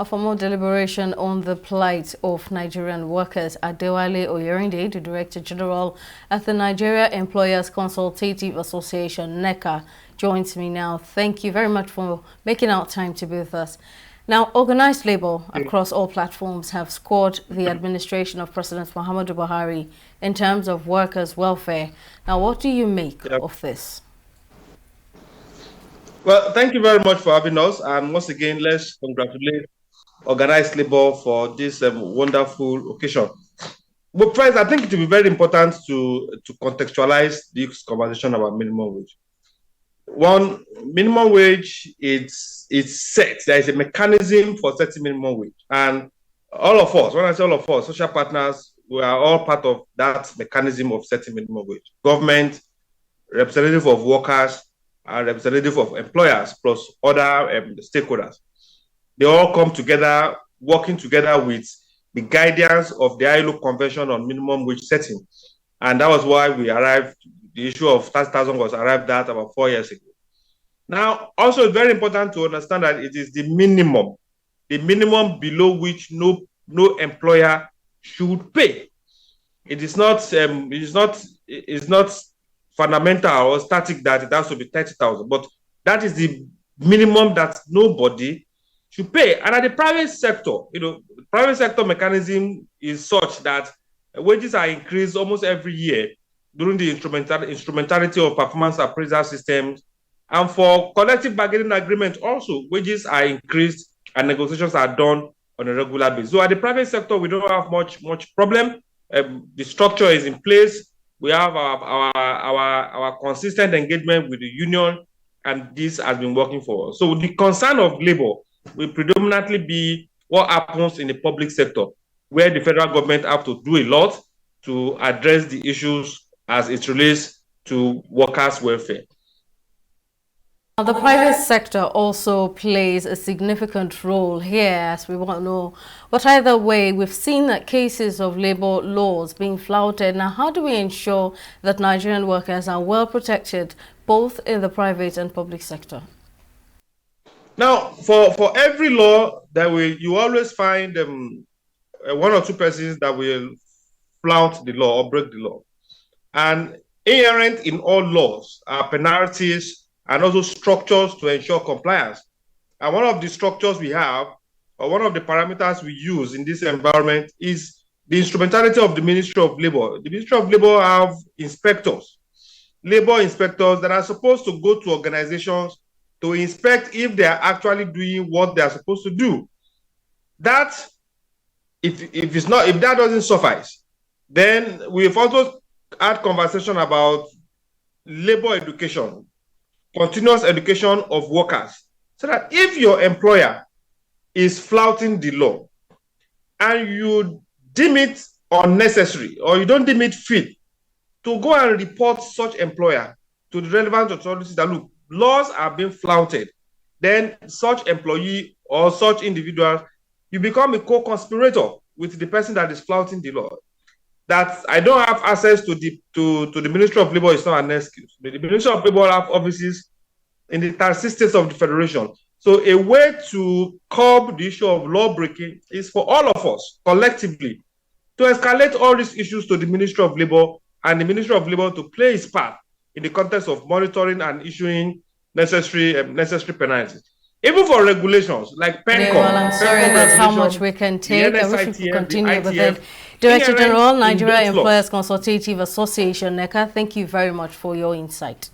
For more deliberation on the plight of Nigerian workers, Adewale Oyerinde, the Director General at the Nigeria Employers Consultative Association, NECA, joins me now. Thank you very much for making out time to be with us. Now, organized labor across all platforms have scored the administration of President Muhammadu Buhari in terms of workers' welfare. Now, what do you make of this? Well, thank you very much for having us. And once again, let's congratulate organized labor for this wonderful occasion. But first, I think it will be very important to contextualize this conversation about minimum wage. One, minimum wage, it's set. There is a mechanism for setting minimum wage. And all of us, when I say all of us, social partners, we are all part of that mechanism of setting minimum wage. Government, representative of workers, and representative of employers, plus other stakeholders. They all come together, working together with the guidance of the ILO Convention on Minimum Wage Setting. And that was why we arrived, the issue of 30,000 was arrived at about 4 years ago. Now, also it's very important to understand that it is the minimum below which no employer should pay. It is not fundamental or static that it has to be 30,000, but that is the minimum that nobody should pay. And at the private sector, the private sector mechanism is such that wages are increased almost every year during the instrumentality of performance appraisal systems. And for collective bargaining agreement also, wages are increased and negotiations are done on a regular basis. So at the private sector, we don't have much problem. The structure is in place. We have our consistent engagement with the union, and this has been working for us. So the concern of labor will predominantly be what happens in the public sector, where the federal government have to do a lot to address the issues as it relates to workers' welfare. The private sector also plays a significant role here, as we want to know. But either way, we've seen that cases of labor laws being flouted. Now, how do we ensure that Nigerian workers are well protected, both in the private and public sector? Now, for every law, you always find one or two persons that will flout the law or break the law. And inherent in all laws are penalties and also structures to ensure compliance. And one of the structures we have, or one of the parameters we use in this environment, is the instrumentality of the Ministry of Labor. The Ministry of Labor have inspectors, labor inspectors that are supposed to go to organizations to inspect if they are actually doing what they are supposed to do. That, if that doesn't suffice, then we've also had conversation about labor education, continuous education of workers, so that if your employer is flouting the law and you deem it unnecessary or you don't deem it fit to go and report such employer to the relevant authorities that, look, laws are being flouted, then such employee or such individual, you become a co-conspirator with the person that is flouting the law. That I don't have access to the Ministry of Labor is not an excuse. The Ministry of Labor have offices in the 36 states of the Federation. So a way to curb the issue of law breaking is for all of us collectively to escalate all these issues to the Ministry of Labor, and the Ministry of Labor to play its part in the context of monitoring and issuing necessary penalties. Even for regulations like PENCOM. Well, I'm sorry, that's how much we can take. I wish we could continue with it. Director General, Nigeria Employers Consultative Association, NECA, thank you very much for your insight.